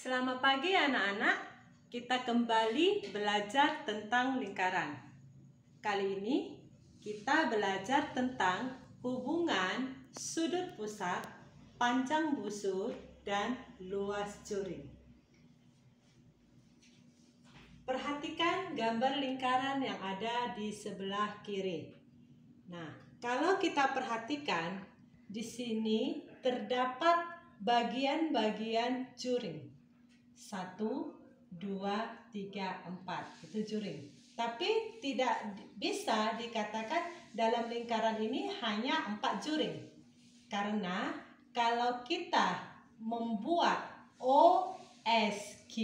Selamat pagi anak-anak, kita kembali belajar tentang lingkaran. Kali ini kita belajar tentang hubungan sudut pusat, panjang busur, dan luas juring. Perhatikan gambar lingkaran yang ada di sebelah kiri. Nah, kalau kita perhatikan, di sini terdapat bagian-bagian juring. 1, 2, 3, 4. Itu juring. Tapi tidak bisa dikatakan dalam lingkaran ini hanya 4 juring. Karena kalau kita membuat OSQ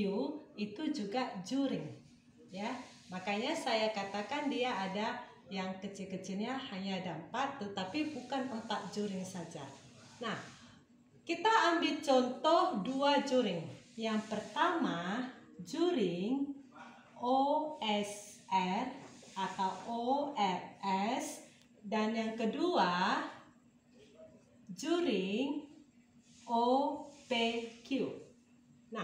itu juga juring. Ya, makanya saya katakan dia ada yang kecil-kecilnya hanya ada 4, tetapi bukan 4 juring saja. Nah, kita ambil contoh 2 juring. Yang pertama, juring OSR atau ORS, dan yang kedua, juring OPQ. Nah,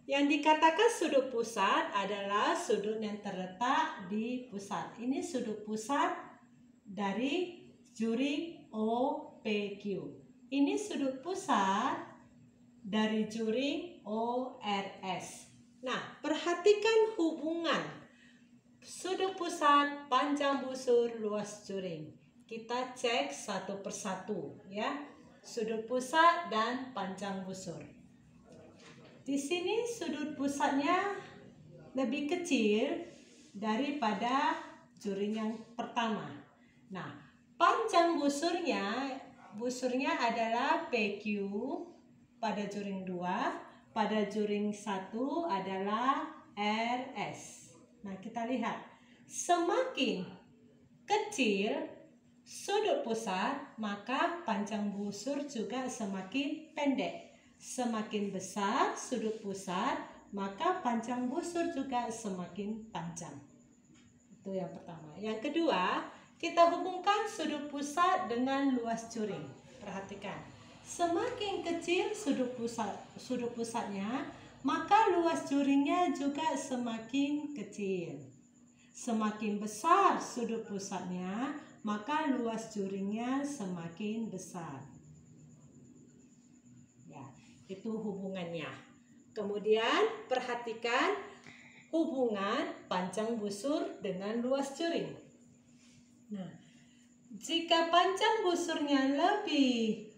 yang dikatakan sudut pusat adalah sudut yang terletak di pusat. Ini sudut pusat dari juring OPQ. Ini sudut pusat dari juring ORS. Nah, perhatikan hubungan sudut pusat, panjang busur, luas juring. Kita cek satu persatu ya. Sudut pusat dan panjang busur. Di sini sudut pusatnya lebih kecil daripada juring yang pertama. Nah, panjang busurnya adalah PQ pada juring 2, pada juring 1 adalah RS. Nah, kita lihat, semakin kecil sudut pusat, maka panjang busur juga semakin pendek. Semakin besar sudut pusat, maka panjang busur juga semakin panjang. Itu yang pertama. Yang kedua, kita hubungkan sudut pusat dengan luas juring. Perhatikan, semakin kecil sudut pusatnya, maka luas juringnya juga semakin kecil. Semakin besar sudut pusatnya, maka luas juringnya semakin besar. Ya, itu hubungannya. Kemudian perhatikan hubungan panjang busur dengan luas juring. Nah, jika panjang busurnya lebih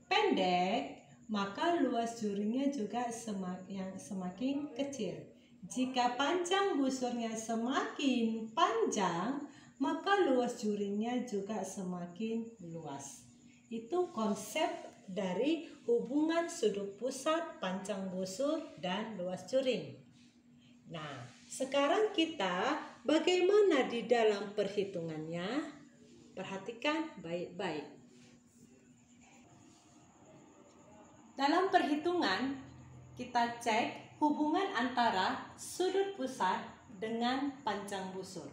pendek, maka luas juringnya juga semakin kecil. Jika panjang busurnya semakin panjang, maka luas juringnya juga semakin luas. Itu konsep dari hubungan sudut pusat, panjang busur, dan luas juring. Nah, sekarang kita bagaimana di dalam perhitungannya? Perhatikan baik-baik. Dalam perhitungan, kita cek hubungan antara sudut pusat dengan panjang busur.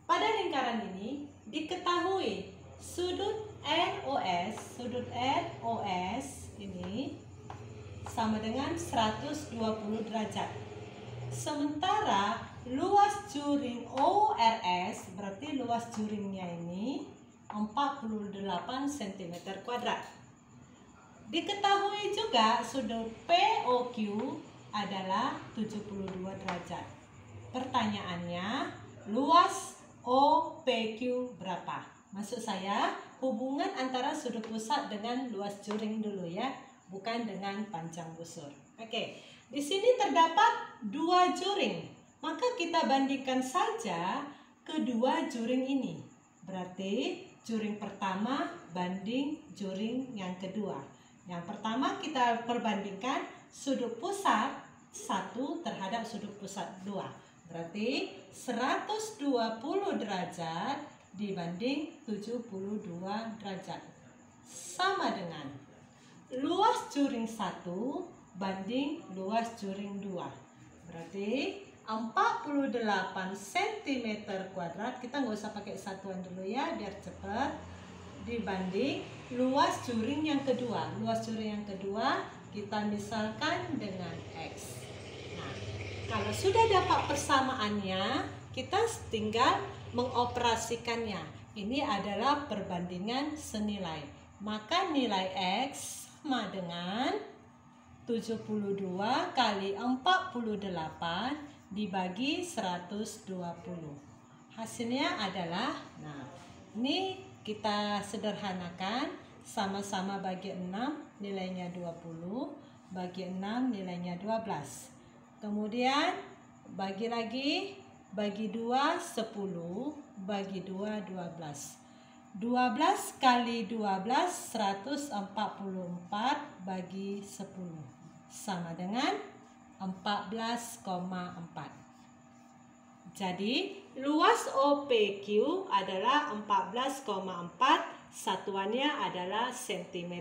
Pada lingkaran ini diketahui sudut ROS ini sama dengan 120 derajat. Sementara luas juring ORS, berarti luas juringnya ini 48 cm². Diketahui juga sudut POQ adalah 72 derajat. Pertanyaannya, luas OPQ berapa? Maksud saya, hubungan antara sudut pusat dengan luas juring dulu ya, bukan dengan panjang busur. Oke, di sini terdapat 2 juring. Maka kita bandingkan saja kedua juring ini. Berarti juring pertama banding juring yang kedua. Yang pertama kita perbandingkan sudut pusat 1 terhadap sudut pusat 2. Berarti 120 derajat dibanding 72 derajat. Sama dengan luas juring 1 banding luas juring 2. Berarti 48 cm², kita nggak usah pakai satuan dulu ya biar cepat, dibanding luas juring yang kedua. Luas juring yang kedua kita misalkan dengan X. Nah, kalau sudah dapat persamaannya, kita tinggal mengoperasikannya. Ini adalah perbandingan senilai. Maka nilai X sama dengan 72 kali 48 dibagi 120. Hasilnya adalah, nah, ini kita sederhanakan, sama-sama bagi 6 nilainya 20, bagi 6 nilainya 12. Kemudian bagi lagi, bagi 2 10, bagi 2 12. 12 kali 12 144 bagi 10 sama dengan 14,4. Jadi luas OPQ adalah 14,4, satuannya adalah cm².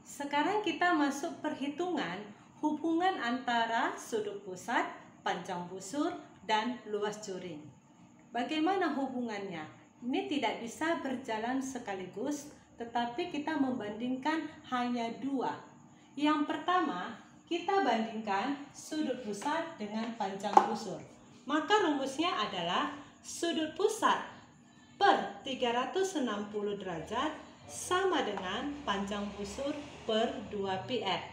Sekarang kita masuk perhitungan hubungan antara sudut pusat, panjang busur, dan luas juring. Bagaimana hubungannya? Ini tidak bisa berjalan sekaligus, tetapi kita membandingkan hanya dua. Yang pertama, kita bandingkan sudut pusat dengan panjang busur. Maka rumusnya adalah sudut pusat per 360 derajat sama dengan panjang busur per 2πr.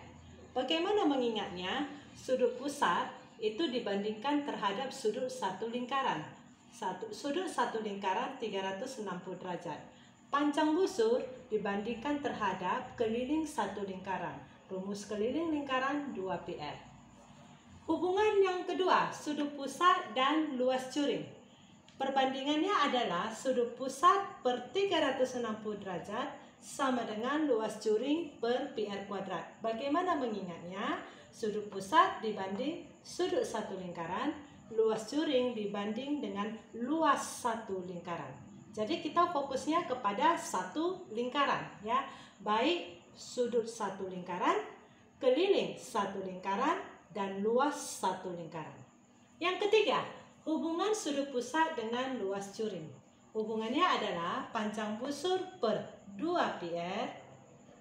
Bagaimana mengingatnya? Sudut pusat itu dibandingkan terhadap sudut satu lingkaran. Sudut satu lingkaran 360 derajat. Panjang busur dibandingkan terhadap keliling satu lingkaran. Rumus keliling lingkaran 2πr. Hubungan yang kedua, sudut pusat dan luas juring. Perbandingannya adalah sudut pusat per 360 derajat sama dengan luas juring per πr². Bagaimana mengingatnya? Sudut pusat dibanding sudut satu lingkaran, luas juring dibanding dengan luas satu lingkaran. Jadi kita fokusnya kepada satu lingkaran, ya, baik sudut satu lingkaran, keliling satu lingkaran, dan luas satu lingkaran. Yang ketiga, hubungan sudut pusat dengan luas juring. Hubungannya adalah panjang busur per 2πr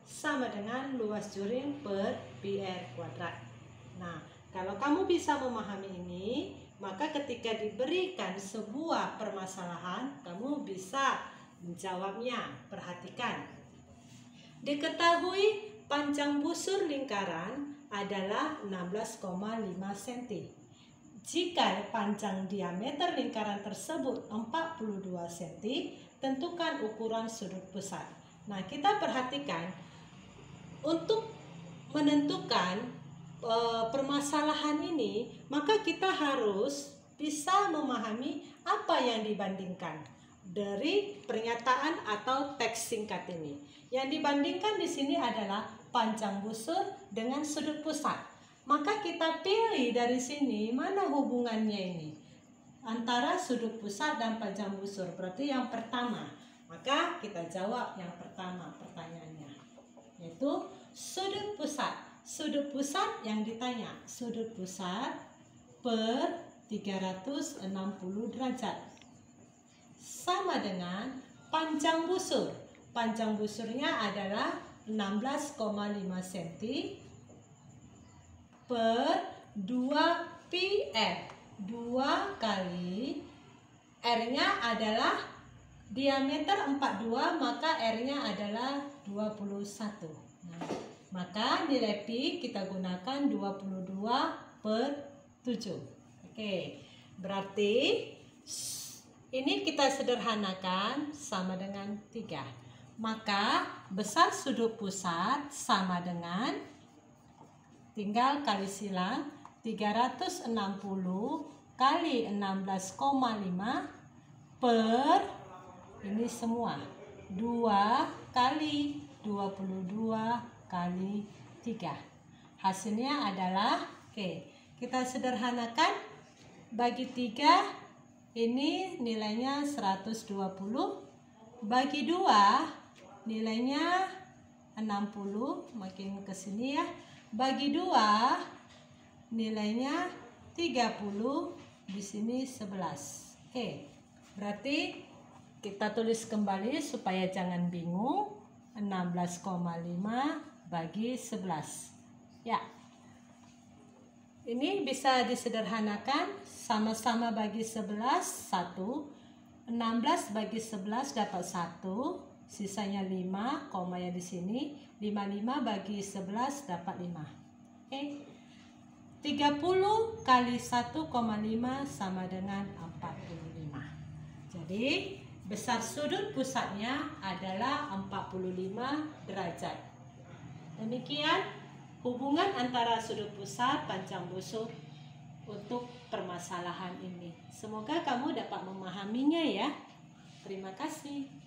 sama dengan luas juring per πr². Nah, kalau kamu bisa memahami ini, maka ketika diberikan sebuah permasalahan, kamu bisa menjawabnya. Perhatikan. Diketahui panjang busur lingkaran adalah 16,5 cm. Jika panjang diameter lingkaran tersebut 42 cm, tentukan ukuran sudut pusat. Nah, kita perhatikan, untuk menentukan permasalahan ini, maka kita harus bisa memahami apa yang dibandingkan dari pernyataan atau teks singkat ini. Yang dibandingkan di sini adalah panjang busur dengan sudut pusat. Maka kita pilih dari sini mana hubungannya ini antara sudut pusat dan panjang busur. Berarti yang pertama. Maka kita jawab yang pertama pertanyaannya, yaitu sudut pusat. Sudut pusat yang ditanya, sudut pusat per 360 derajat sama dengan panjang busur. Panjang busurnya adalah 16,5 cm per 2πr. 2 kali R-nya adalah diameter 42, maka R-nya adalah 21. Nah, maka nilai Pi kita gunakan 22/7. Oke, berarti ini kita sederhanakan sama dengan 3. Maka besar sudut pusat sama dengan, tinggal kali silang, 360 kali 16,5 per, ini semua, 2 kali 22 kali 3. Hasilnya adalah, oke, kita sederhanakan, bagi 3, ini nilainya 120, bagi 2, nilainya 60, makin ke sini ya, bagi 2, nilainya 30, di sini 11. Oke, berarti kita tulis kembali supaya jangan bingung. 16,5 bagi 11. Ya. Ini bisa disederhanakan, sama-sama bagi 11, 1. 16 bagi 11 dapat 1, sisanya 5, koma yang di sini. 55 bagi 11 dapat 5. Oke. 30 kali 1,5 sama dengan 45. Jadi, besar sudut pusatnya adalah 45 derajat. Demikian hubungan antara sudut pusat panjang busur untuk permasalahan ini. Semoga kamu dapat memahaminya ya. Terima kasih.